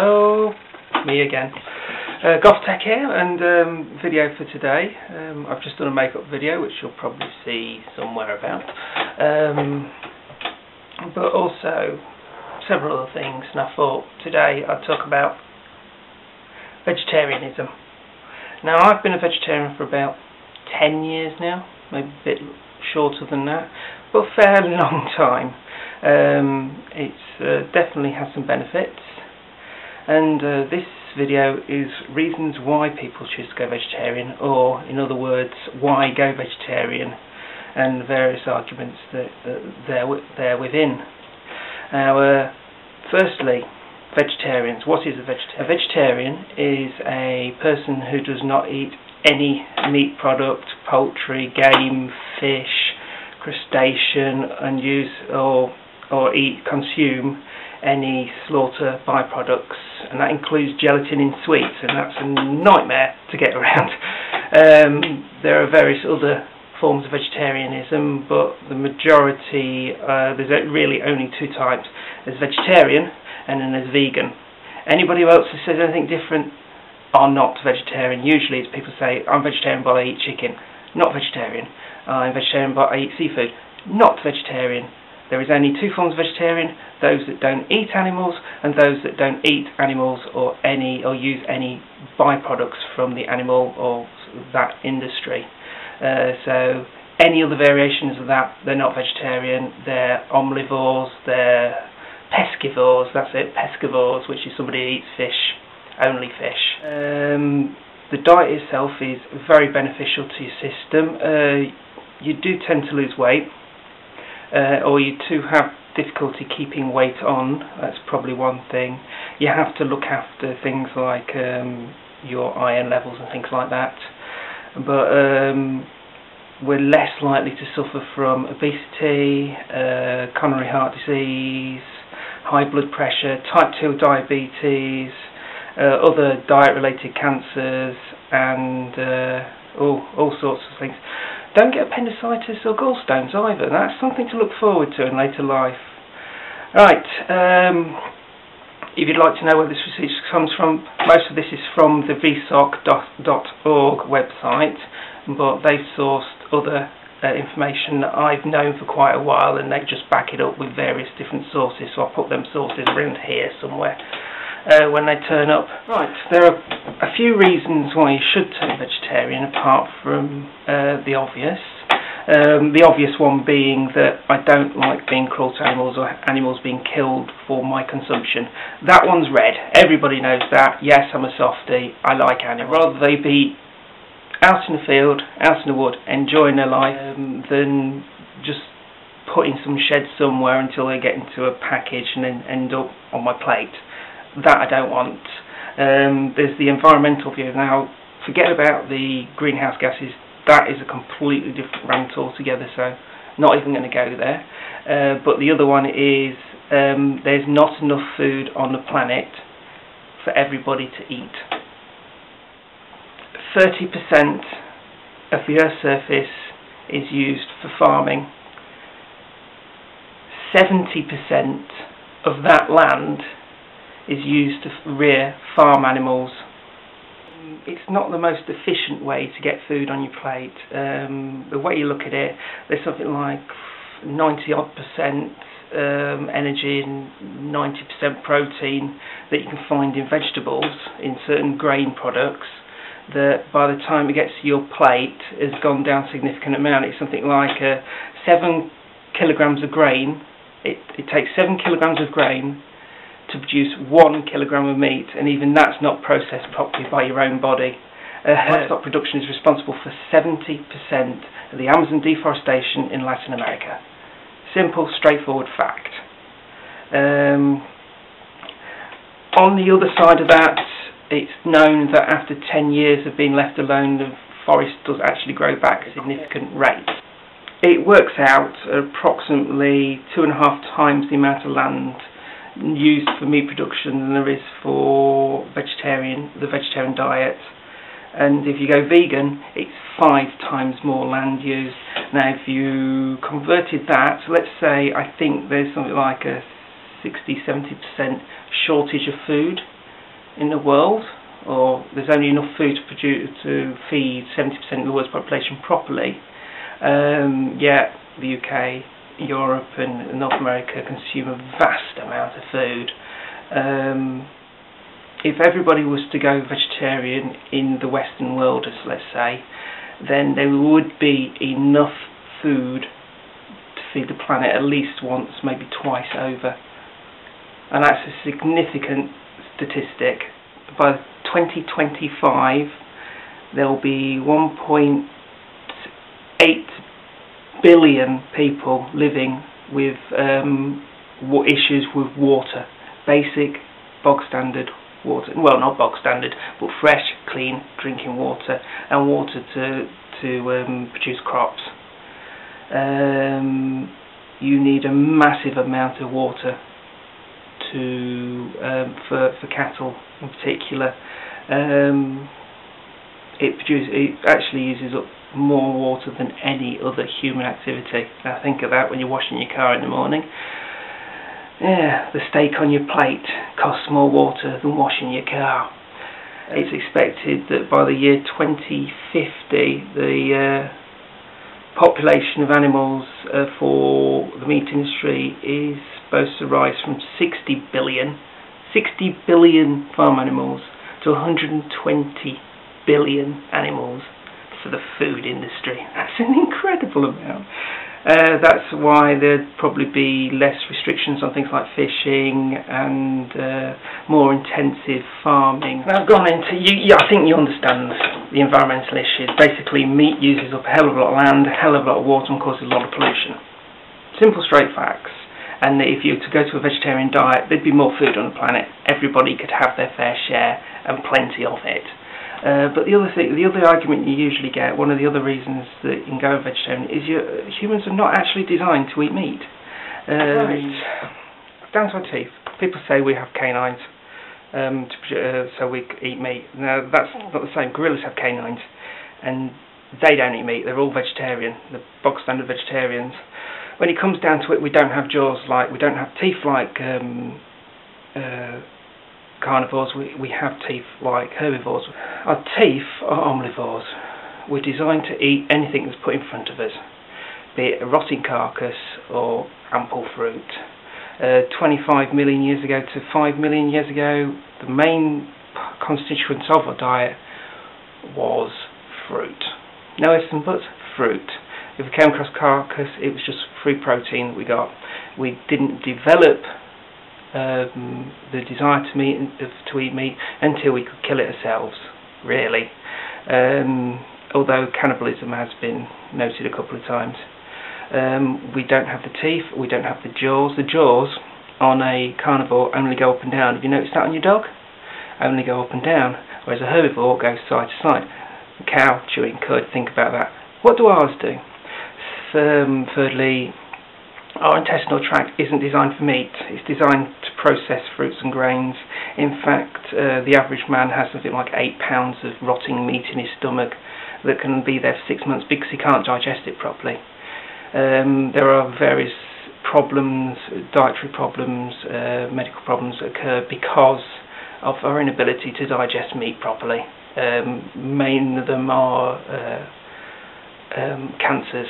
Hello, me again. GothTech here, and video for today. I've just done a makeup video which you'll probably see somewhere about, but also several other things, and I thought today I'd talk about vegetarianism. Now, I've been a vegetarian for about 10 years now, maybe a bit shorter than that, but a fairly long time. It definitely has some benefits, and this video is reasons why people choose to go vegetarian, or in other words, why go vegetarian, and various arguments that they're within. Now, firstly, vegetarians. What is a vegetarian? A vegetarian is a person who does not eat any meat product, poultry, game, fish, crustacean, and use or consume any slaughter byproducts, and that includes gelatin in sweets, and that's a nightmare to get around. There are various other forms of vegetarianism, but the majority, there's really only two types. There's vegetarian and then there's vegan. Anybody else who says anything different are not vegetarian. Usually it's people say, I'm vegetarian but I eat chicken. Not vegetarian. I'm vegetarian but I eat seafood. Not vegetarian. There is only two forms of vegetarian: those that don't eat animals, and those that don't eat animals or use any byproducts from the animal or that industry. So any other variations of that, they're not vegetarian. They're omnivores, they're pescivores, that's it, pescivores, which is somebody who eats fish, only fish. The diet itself is very beneficial to your system. You do tend to lose weight, or you do have difficulty keeping weight on. That's probably one thing. You have to look after things like your iron levels and things like that, but we're less likely to suffer from obesity, coronary heart disease, high blood pressure, type 2 diabetes, other diet-related cancers, and all sorts of things. Don't get appendicitis or gallstones either. That's something to look forward to in later life. Right, if you'd like to know where this research comes from, most of this is from the vsoc.org website, but they've sourced other information that I've known for quite a while, and they just back it up with various different sources, so I'll put them sources around here somewhere when they turn up. Right, there are a few reasons why you should turn vegetarian, apart from the obvious. The obvious one being that I don't like being cruel to animals or animals being killed for my consumption. That one's red. Everybody knows that. Yes, I'm a softie. I like animals. I'd rather they be out in the field, out in the wood, enjoying their life, than just put in some shed somewhere until they get into a package and then end up on my plate. That I don't want. There's the environmental view. Now, forget about the greenhouse gases. That is a completely different rant altogether, so not even going to go there. But the other one is there's not enough food on the planet for everybody to eat. 30% of the Earth's surface is used for farming. 70% of that land is used to rear farm animals. It's not the most efficient way to get food on your plate. The way you look at it, there's something like 90-odd% energy and 90% protein that you can find in vegetables, in certain grain products, that by the time it gets to your plate has gone down a significant amount. It's something like 7 kilograms of grain. It takes 7 kilograms of grain to produce 1 kilogram of meat, and even that's not processed properly by your own body. Livestock production is responsible for 70% of the Amazon deforestation in Latin America. Simple, straightforward fact. On the other side of that, it's known that after 10 years of being left alone, the forest does actually grow back at significant rates. It works out approximately 2.5 times the amount of land used for meat production than there is for the vegetarian diet. And if you go vegan, it's 5 times more land used. Now, if you converted that, so let's say I think there's something like a 60-70% shortage of food in the world, or there's only enough food to feed 70% of the world's population properly. Yet the UK, Europe and North America consume a vast amount of food. If everybody was to go vegetarian in the Western world, as let's say, then there would be enough food to feed the planet at least once, maybe twice over. And that's a significant statistic. By 2025 there will be 1.8 billion people living with issues with water, basic bog standard water, well, not bog standard, but fresh, clean drinking water, and water to produce crops. You need a massive amount of water for cattle in particular. It actually uses up more water than any other human activity. Now think of that when you're washing your car in the morning. Yeah, the steak on your plate costs more water than washing your car. It's expected that by the year 2050 the population of animals for the meat industry is supposed to rise from 60 billion farm animals to 120 billion animals for the food industry. That's an incredible amount. That's why there'd probably be less restrictions on things like fishing and more intensive farming. Now I've gone into, I think you understand the environmental issues. Basically meat uses up a hell of a lot of land, a hell of a lot of water and causes a lot of pollution. Simple straight facts. And if you were to go to a vegetarian diet, there'd be more food on the planet. Everybody could have their fair share and plenty of it. But the other argument you usually get, one of the other reasons that you can go vegetarian, is humans are not actually designed to eat meat. Right. Down to our teeth. People say we have canines, so we eat meat. Now that's not the same. Gorillas have canines, and they don't eat meat. They're all vegetarian. They're bog standard vegetarians. When it comes down to it, we don't have jaws we don't have teeth like carnivores. We have teeth like herbivores. Our teeth are omnivores. We're designed to eat anything that's put in front of us, be it a rotting carcass or ample fruit. 25 million years ago to 5 million years ago, the main constituents of our diet was fruit. No ifs and buts, fruit. If we came across carcass, it was just free protein that we got. We didn't develop the desire to eat meat until we could kill it ourselves, really. Although cannibalism has been noted a couple of times. We don't have the teeth, we don't have the jaws. The jaws on a carnivore only go up and down. Have you noticed that on your dog? Only go up and down, whereas a herbivore goes side to side. A cow chewing cud, think about that. What do ours do? Thirdly, our intestinal tract isn't designed for meat. It's designed to process fruits and grains. In fact, the average man has something like 8 pounds of rotting meat in his stomach that can be there for 6 months because he can't digest it properly. There are various problems, dietary problems, medical problems that occur because of our inability to digest meat properly. Main of them are cancers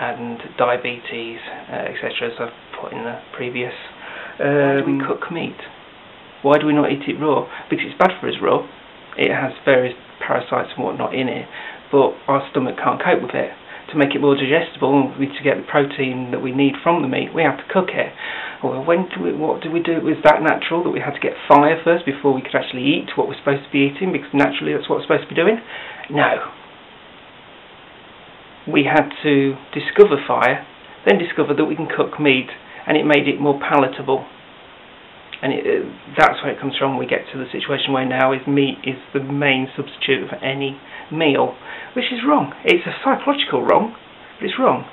and diabetes, etc., as I've put in the previous. Why do we cook meat? Why do we not eat it raw? Because it's bad for us raw. It has various parasites and whatnot in it, but our stomach can't cope with it. To make it more digestible, to get the protein that we need from the meat, we have to cook it. Well, what do we do? Was that natural that we had to get fire first before we could actually eat what we're supposed to be eating? Because naturally that's what we're supposed to be doing? No. We had to discover fire, then discover that we can cook meat, and it made it more palatable. And that's where it comes from. We get to the situation where now meat is the main substitute for any meal, which is wrong. It's a psychological wrong, but it's wrong.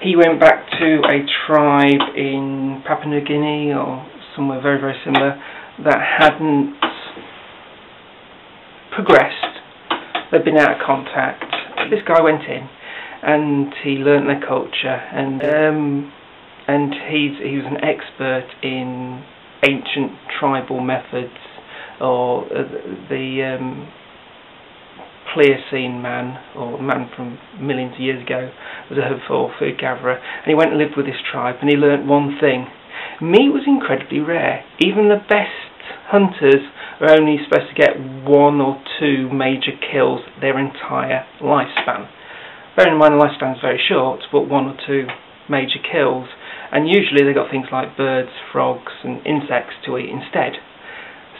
He went back to a tribe in Papua New Guinea or somewhere very, very similar that hadn't progressed. They'd been out of contact. This guy went in and he learnt their culture, and and he was an expert in ancient tribal methods, or the Pliocene man, or man from millions of years ago, was a herbivore food gatherer, and he went and lived with this tribe, and he learnt one thing: meat was incredibly rare. Even the best hunters are only supposed to get 1 or 2 major kills their entire lifespan. Bearing in mind the lifespan is very short, but 1 or 2 major kills, and usually they got things like birds, frogs and insects to eat instead.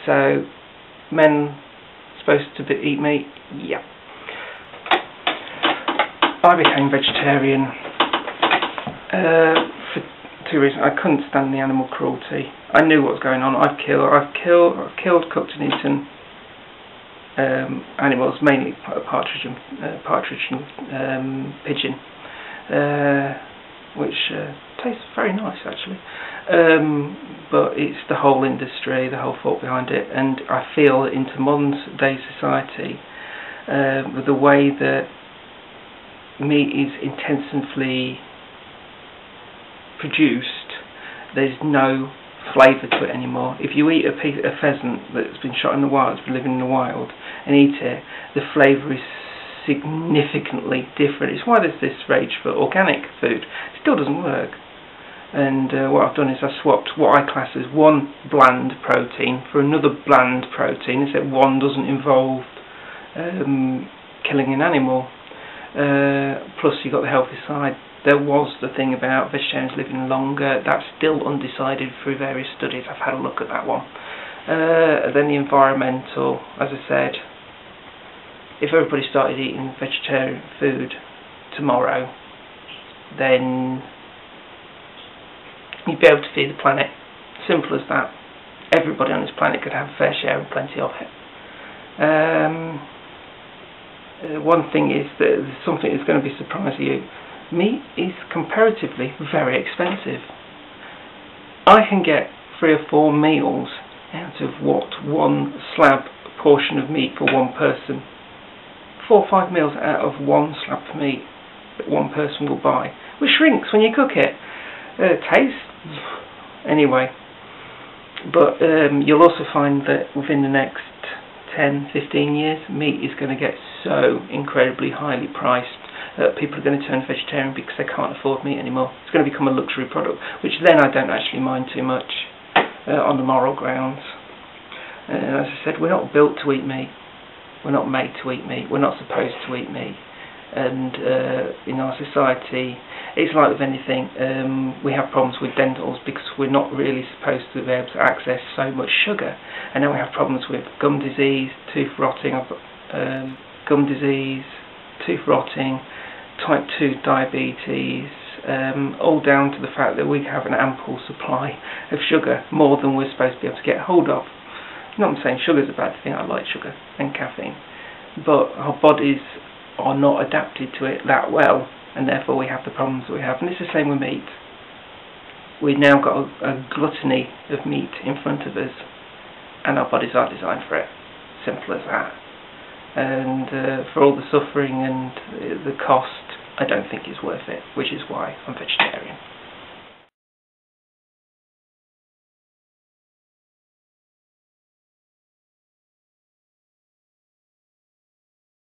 So men supposed to eat meat? Yeah. I became vegetarian for 2 reasons. I couldn't stand the animal cruelty. I knew what was going on. I've killed, cooked and eaten animals, mainly partridge and pigeon, which tastes very nice actually. But it's the whole industry, the whole thought behind it, and I feel into modern day society, with the way that meat is intensively produced, there's no flavour to it anymore. If you eat a pheasant that's been shot in the wild, it's been living in the wild, and eat it, the flavour is significantly different. It's why there's this rage for organic food. It still doesn't work. And what I've done is I've swapped what I class as one bland protein for another bland protein, except one doesn't involve killing an animal. Plus you've got the healthy side. There was the thing about vegetarians living longer. That's still undecided through various studies. I've had a look at that one. Then the environmental, as I said, if everybody started eating vegetarian food tomorrow, then you'd be able to feed the planet. Simple as that. Everybody on this planet could have a fair share and plenty of it. One thing is that something that's going to be surprising you. Meat is comparatively very expensive. I can get 3 or 4 meals out of what, 1 slab portion of meat for 1 person. 4 or 5 meals out of 1 slab of meat that 1 person will buy, which shrinks when you cook it. Taste? Anyway. But you'll also find that within the next 10, 15 years, meat is going to get so incredibly highly priced that people are going to turn vegetarian because they can't afford meat anymore. It's going to become a luxury product, which then I don't actually mind too much on the moral grounds. As I said, we're not built to eat meat. We're not made to eat meat. We're not supposed to eat meat. And in our society, it's like with anything. We have problems with dentals because we're not really supposed to be able to access so much sugar. And then we have problems with gum disease, tooth rotting. I've got gum disease, tooth rotting, type 2 diabetes, all down to the fact that we have an ample supply of sugar, more than we're supposed to be able to get hold of. Not I'm saying sugar's a bad thing. I like sugar and caffeine, but our bodies are not adapted to it that well, and therefore we have the problems that we have. And it's the same with meat. We've now got a gluttony of meat in front of us, and our bodies aren't designed for it. Simple as that. And for all the suffering and the cost, I don't think it's worth it, which is why I'm vegetarian.